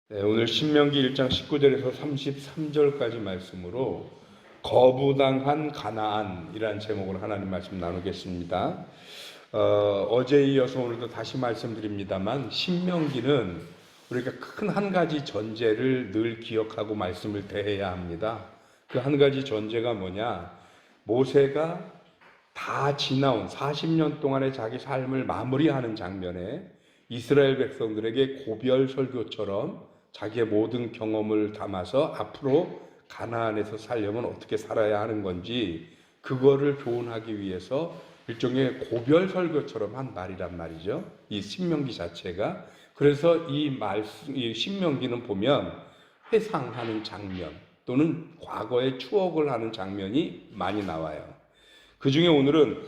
네, 오늘 신명기 1장 19절에서 33절까지 말씀으로 거부당한 가나안이라는 제목으로 하나님 말씀 나누겠습니다. 어제에 이어서 오늘도 다시 말씀드립니다만 신명기는 우리가 큰 한 가지 전제를 늘 기억하고 말씀을 대해야 합니다. 그 한 가지 전제가 뭐냐? 모세가 다 지나온 40년 동안의 자기 삶을 마무리하는 장면에 이스라엘 백성들에게 고별 설교처럼 자기의 모든 경험을 담아서 앞으로 가나안에서 살려면 어떻게 살아야 하는 건지 그거를 교훈하기 위해서 일종의 고별 설교처럼 한 말이란 말이죠. 이 신명기 자체가. 그래서 이 신명기는 보면 회상하는 장면 또는 과거의 추억을 하는 장면이 많이 나와요. 그 중에 오늘은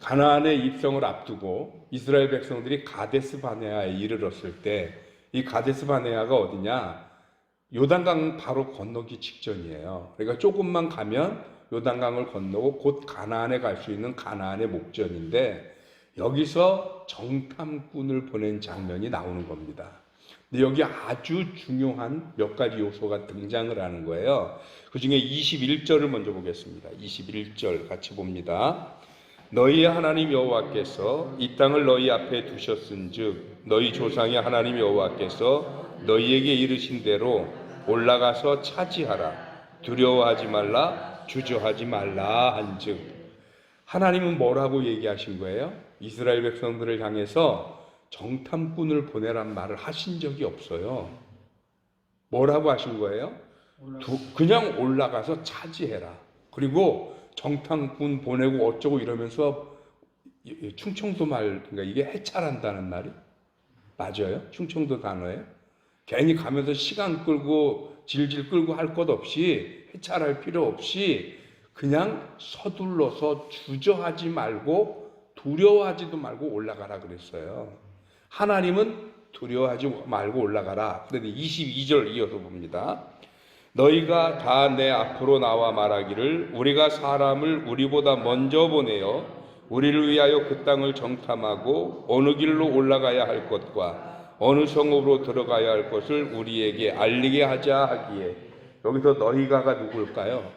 가나안의 입성을 앞두고 이스라엘 백성들이 가데스 바네아에 이르렀을 때, 이 가데스 바네아가 어디냐? 요단강 바로 건너기 직전이에요. 그러니까 조금만 가면 요단강을 건너고 곧 가나안에 갈 수 있는 가나안의 목전인데, 여기서 정탐꾼을 보낸 장면이 나오는 겁니다. 근데 여기 아주 중요한 몇 가지 요소가 등장을 하는 거예요. 그 중에 21절을 먼저 보겠습니다. 21절 같이 봅니다. 너희의 하나님 여호와께서 이 땅을 너희 앞에 두셨은즉 너희 조상의 하나님 여호와께서 너희에게 이르신 대로 올라가서 차지하라. 두려워하지 말라, 주저하지 말라 한즉. 하나님은 뭐라고 얘기하신 거예요? 이스라엘 백성들을 향해서 정탐꾼을 보내란 말을 하신 적이 없어요. 뭐라고 하신 거예요? 그냥 올라가서 차지해라. 그리고 정탐꾼 보내고 어쩌고 이러면서 충청도 말, 그러니까 이게 해찰한다는 말이 맞아요? 충청도 단어예요? 괜히 가면서 시간 끌고 질질 끌고 할 것 없이 해찰할 필요 없이 그냥 서둘러서 주저하지 말고 두려워하지도 말고 올라가라 그랬어요. 하나님은 두려워하지 말고 올라가라. 그런데 22절 이어서 봅니다. 너희가 다 내 앞으로 나와 말하기를 우리가 사람을 우리보다 먼저 보내어 우리를 위하여 그 땅을 정탐하고 어느 길로 올라가야 할 것과 어느 성읍으로 들어가야 할 것을 우리에게 알리게 하자 하기에, 여기서 너희가가 누굴까요?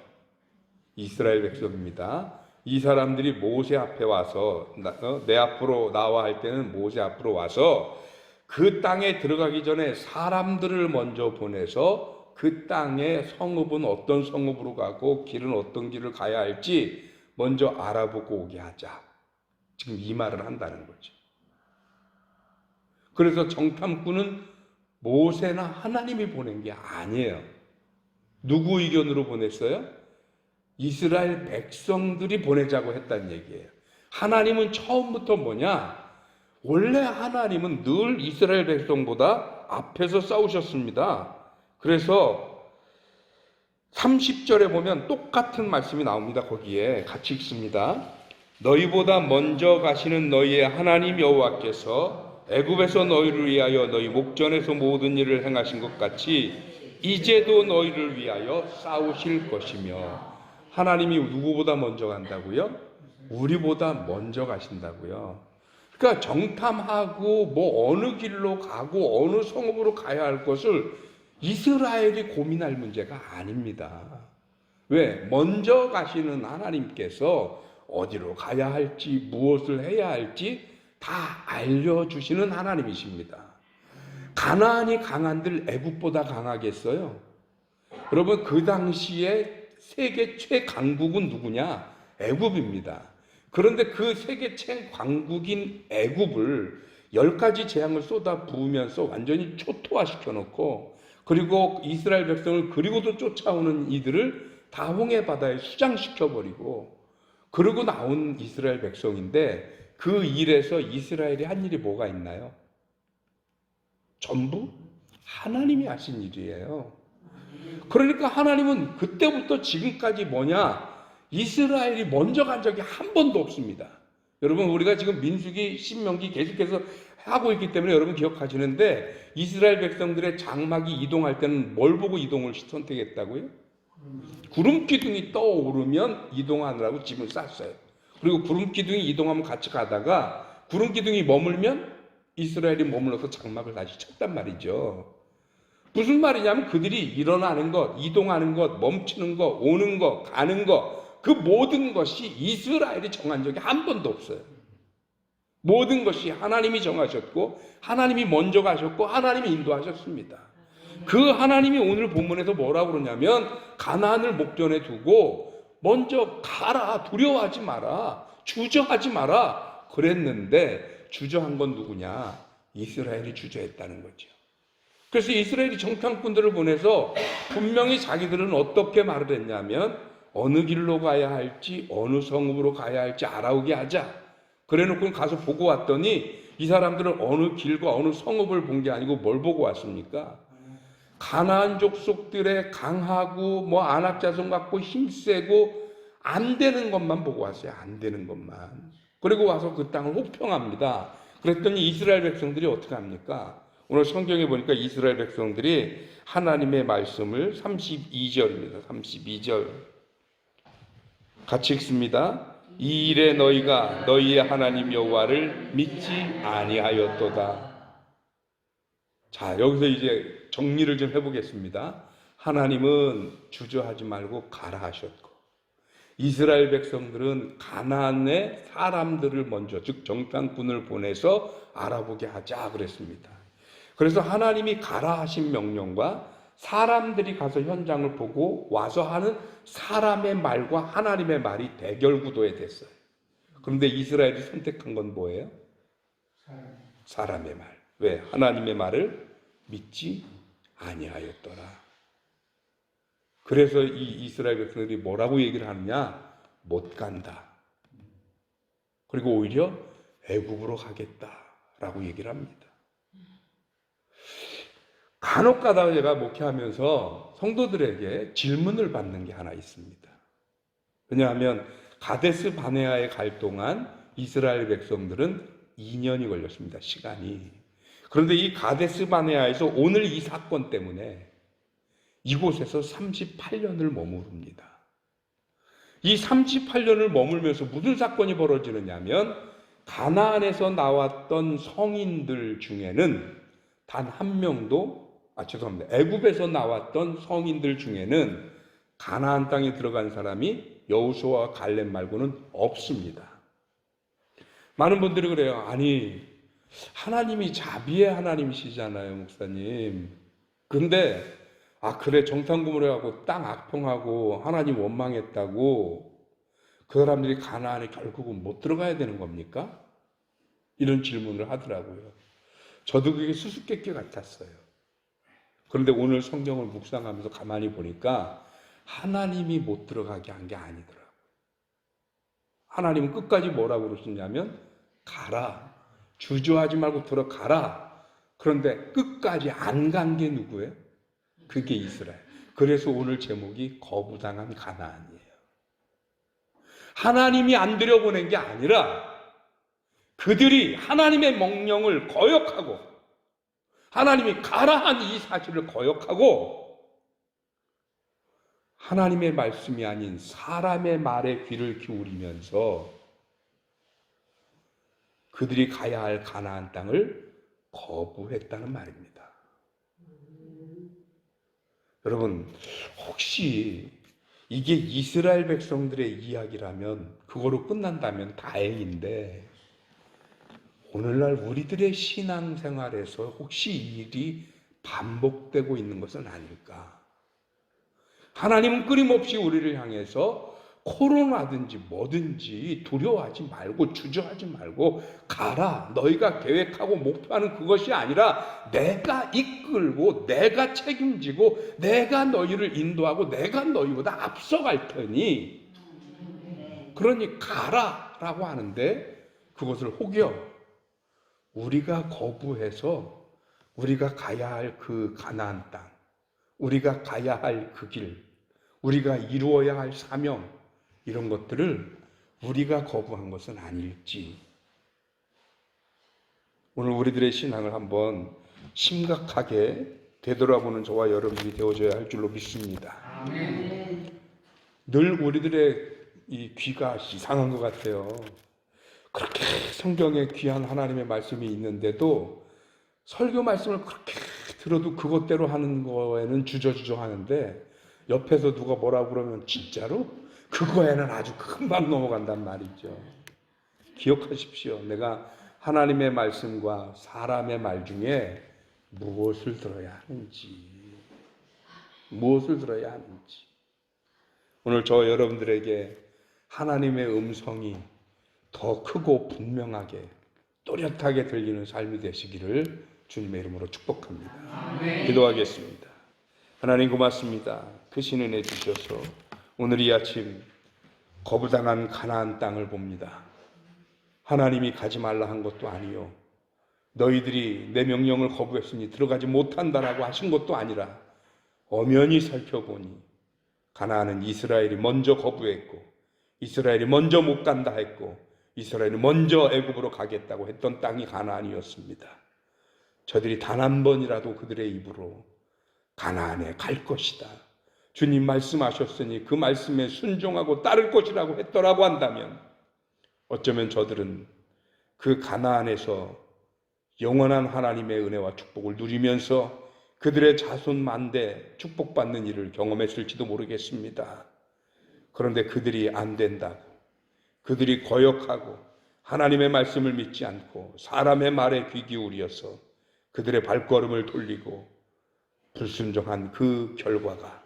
이스라엘 백성입니다. 이 사람들이 모세 앞에 와서 내 앞으로 나와 할 때는 모세 앞으로 와서 그 땅에 들어가기 전에 사람들을 먼저 보내서 그 땅의 성읍은 어떤 성읍으로 가고 길은 어떤 길을 가야 할지 먼저 알아보고 오게 하자. 지금 이 말을 한다는 거죠. 그래서 정탐꾼은 모세나 하나님이 보낸 게 아니에요. 누구 의견으로 보냈어요? 이스라엘 백성들이 보내자고 했다는 얘기예요. 하나님은 처음부터 뭐냐? 원래 하나님은 늘 이스라엘 백성보다 앞에서 싸우셨습니다. 그래서 30절에 보면 똑같은 말씀이 나옵니다. 거기에 같이 읽습니다. 너희보다 먼저 가시는 너희의 하나님 여호와께서 애굽에서 너희를 위하여 너희 목전에서 모든 일을 행하신 것 같이 이제도 너희를 위하여 싸우실 것이며. 하나님이 누구보다 먼저 간다고요? 우리보다 먼저 가신다고요. 그러니까 정탐하고 뭐 어느 길로 가고 어느 성읍으로 가야 할 것을 이스라엘이 고민할 문제가 아닙니다. 왜? 먼저 가시는 하나님께서 어디로 가야 할지 무엇을 해야 할지 다 알려주시는 하나님이십니다. 가나안이 강한들 애굽보다 강하겠어요? 여러분, 그 당시에 세계 최강국은 누구냐? 애굽입니다. 그런데 그 세계 최강국인 애굽을 10가지 재앙을 쏟아 부으면서 완전히 초토화시켜 놓고, 그리고 이스라엘 백성을 그리고도 쫓아오는 이들을 다 홍해 바다에 수장시켜 버리고, 그러고 나온 이스라엘 백성인데 그 일에서 이스라엘이 한 일이 뭐가 있나요? 전부 하나님이 하신 일이에요. 그러니까 하나님은 그때부터 지금까지 뭐냐? 이스라엘이 먼저 간 적이 한 번도 없습니다. 여러분, 우리가 지금 민수기, 신명기 계속해서 하고 있기 때문에 여러분 기억하시는데, 이스라엘 백성들의 장막이 이동할 때는 뭘 보고 이동을 선택했다고요? 구름 기둥이 떠오르면 이동하느라고 짐을 쌌어요. 그리고 구름 기둥이 이동하면 같이 가다가 구름 기둥이 머물면 이스라엘이 머물러서 장막을 다시 쳤단 말이죠. 무슨 말이냐면 그들이 일어나는 것, 이동하는 것, 멈추는 것, 오는 것, 가는 것, 그 모든 것이 이스라엘이 정한 적이 한 번도 없어요. 모든 것이 하나님이 정하셨고 하나님이 먼저 가셨고 하나님이 인도하셨습니다. 그 하나님이 오늘 본문에서 뭐라고 그러냐면 가나안을 목전에 두고 먼저 가라, 두려워하지 마라, 주저하지 마라 그랬는데 주저한 건 누구냐? 이스라엘이 주저했다는 거죠. 그래서 이스라엘이 정탐꾼들을 보내서 분명히 자기들은 어떻게 말을 했냐면 어느 길로 가야 할지 어느 성읍으로 가야 할지 알아오게 하자. 그래놓고 가서 보고 왔더니 이 사람들은 어느 길과 어느 성읍을 본 게 아니고 뭘 보고 왔습니까? 가나안 족속들의 강하고 뭐 안악 자손 같고 힘세고 안 되는 것만 보고 왔어요. 안 되는 것만. 그리고 와서 그 땅을 혹평합니다. 그랬더니 이스라엘 백성들이 어떻게 합니까? 오늘 성경에 보니까 이스라엘 백성들이 하나님의 말씀을 32절입니다. 32절 같이 읽습니다. 이 일에 너희가 너희의 하나님 여호와를 믿지 아니하였도다. 자, 여기서 이제 정리를 좀 해보겠습니다. 하나님은 주저하지 말고 가라 하셨고 이스라엘 백성들은 가나안의 사람들을 먼저 즉 정탐꾼을 보내서 알아보게 하자 그랬습니다. 그래서 하나님이 가라 하신 명령과 사람들이 가서 현장을 보고 와서 하는 사람의 말과 하나님의 말이 대결 구도에 됐어요. 그런데 이스라엘이 선택한 건 뭐예요? 사람의 말. 왜? 하나님의 말을 믿지 아니하였더라. 그래서 이 이스라엘 백성들이 뭐라고 얘기를 하느냐? 못 간다. 그리고 오히려 애굽으로 가겠다라고 얘기를 합니다. 간혹 가다가 제가 목회하면서 성도들에게 질문을 받는 게 하나 있습니다. 왜냐하면 가데스 바네아에 갈 동안 이스라엘 백성들은 2년이 걸렸습니다. 시간이. 그런데 이 가데스 바네아에서 오늘 이 사건 때문에 이곳에서 38년을 머무릅니다. 이 38년을 머물면서 무슨 사건이 벌어지느냐면 가나안에서 나왔던 성인들 중에는 단 한 명도 애굽에서 나왔던 성인들 중에는 가나안 땅에 들어간 사람이 여호수아와 갈렙 말고는 없습니다. 많은 분들이 그래요. 아니 하나님이 자비의 하나님이시잖아요, 목사님. 근데 그래 정탐꾼을 해갖고 땅 악평하고 하나님 원망했다고 그 사람들이 가나안에 결국은 못 들어가야 되는 겁니까? 이런 질문을 하더라고요. 저도 그게 수수께끼 같았어요. 그런데 오늘 성경을 묵상하면서 가만히 보니까 하나님이 못 들어가게 한 게 아니더라고요. 하나님은 끝까지 뭐라고 그러시냐면 가라. 주저하지 말고 들어가라. 그런데 끝까지 안 간 게 누구예요? 그게 이스라엘. 그래서 오늘 제목이 거부당한 가나안이에요. 하나님이 안 들여보낸 게 아니라 그들이 하나님의 명령을 거역하고 하나님이 가라 한 이 사실을 거역하고 하나님의 말씀이 아닌 사람의 말에 귀를 기울이면서 그들이 가야 할 가나안 땅을 거부했다는 말입니다. 여러분, 혹시 이게 이스라엘 백성들의 이야기라면 그거로 끝난다면 다행인데 오늘날 우리들의 신앙생활에서 혹시 이 일이 반복되고 있는 것은 아닐까? 하나님은 끊임없이 우리를 향해서 코로나든지 뭐든지 두려워하지 말고 주저하지 말고 가라. 너희가 계획하고 목표하는 그것이 아니라 내가 이끌고 내가 책임지고 내가 너희를 인도하고 내가 너희보다 앞서갈 테니 그러니 가라 라고 하는데 그것을 혹여 우리가 거부해서 우리가 가야 할 그 가나안 땅, 우리가 가야 할 그 길, 우리가 이루어야 할 사명 이런 것들을 우리가 거부한 것은 아닐지 오늘 우리들의 신앙을 한번 심각하게 되돌아보는 저와 여러분이 되어줘야 할 줄로 믿습니다. 늘 우리들의 이 귀가 이상한 것 같아요. 그렇게 성경에 귀한 하나님의 말씀이 있는데도 설교 말씀을 그렇게 들어도 그것대로 하는 거에는 주저주저 하는데 옆에서 누가 뭐라고 그러면 진짜로? 그거에는 아주 금방 넘어간단 말이죠. 기억하십시오. 내가 하나님의 말씀과 사람의 말 중에 무엇을 들어야 하는지. 무엇을 들어야 하는지. 오늘 저 여러분들에게 하나님의 음성이 더 크고 분명하게 또렷하게 들리는 삶이 되시기를 주님의 이름으로 축복합니다. 아멘. 기도하겠습니다. 하나님 고맙습니다. 크신 은혜 주셔서 오늘 이 아침 거부당한 가나안 땅을 봅니다. 하나님이 가지 말라 한 것도 아니요, 너희들이 내 명령을 거부했으니 들어가지 못한다라고 하신 것도 아니라 엄연히 살펴보니 가나안은 이스라엘이 먼저 거부했고 이스라엘이 먼저 못 간다 했고 이스라엘이 먼저 애굽으로 가겠다고 했던 땅이 가나안이었습니다. 저들이 단 한 번이라도 그들의 입으로 가나안에 갈 것이다, 주님 말씀하셨으니 그 말씀에 순종하고 따를 것이라고 했더라고 한다면 어쩌면 저들은 그 가나안에서 영원한 하나님의 은혜와 축복을 누리면서 그들의 자손 만대 축복받는 일을 경험했을지도 모르겠습니다. 그런데 그들이 안 된다고, 그들이 거역하고 하나님의 말씀을 믿지 않고 사람의 말에 귀 기울여서 그들의 발걸음을 돌리고 불순종한 그 결과가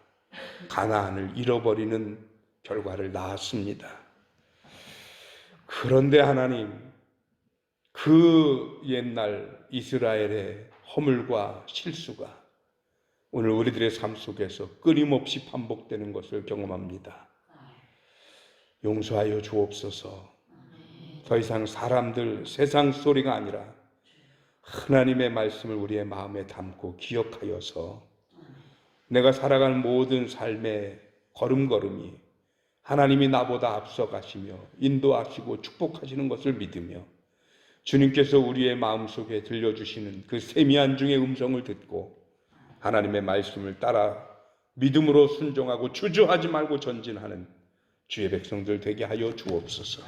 가나안을 잃어버리는 결과를 낳았습니다. 그런데 하나님, 그 옛날 이스라엘의 허물과 실수가 오늘 우리들의 삶 속에서 끊임없이 반복되는 것을 경험합니다. 용서하여 주옵소서. 더 이상 사람들, 세상 소리가 아니라 하나님의 말씀을 우리의 마음에 담고 기억하여서 내가 살아가는 모든 삶의 걸음걸음이 하나님이 나보다 앞서가시며 인도하시고 축복하시는 것을 믿으며 주님께서 우리의 마음속에 들려주시는 그 세미한 중의 음성을 듣고 하나님의 말씀을 따라 믿음으로 순종하고 주저하지 말고 전진하는 주의 백성들 되게 하여 주옵소서.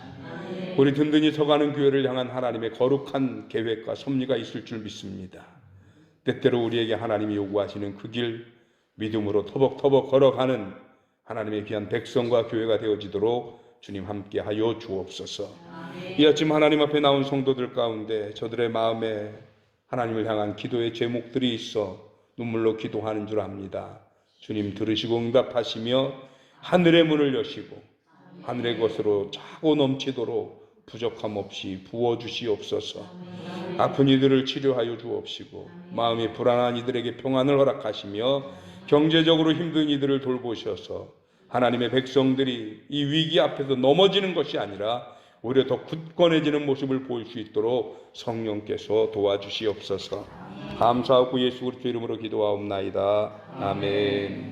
우리 든든히 서가는 교회를 향한 하나님의 거룩한 계획과 섭리가 있을 줄 믿습니다. 때때로 우리에게 하나님이 요구하시는 그 길 믿음으로 터벅터벅 걸어가는 하나님의 귀한 백성과 교회가 되어지도록 주님 함께 하여 주옵소서. 이 아침 하나님 앞에 나온 성도들 가운데 저들의 마음에 하나님을 향한 기도의 제목들이 있어 눈물로 기도하는 줄 압니다. 주님 들으시고 응답하시며 하늘의 문을 여시고 하늘의 것으로 차고 넘치도록 부족함 없이 부어주시옵소서. 아픈 이들을 치료하여 주옵시고 마음이 불안한 이들에게 평안을 허락하시며 경제적으로 힘든 이들을 돌보셔서 하나님의 백성들이 이 위기 앞에서 넘어지는 것이 아니라 오히려 더 굳건해지는 모습을 보일 수 있도록 성령께서 도와주시옵소서. 감사하고 예수 그리스도 이름으로 기도하옵나이다. 아멘.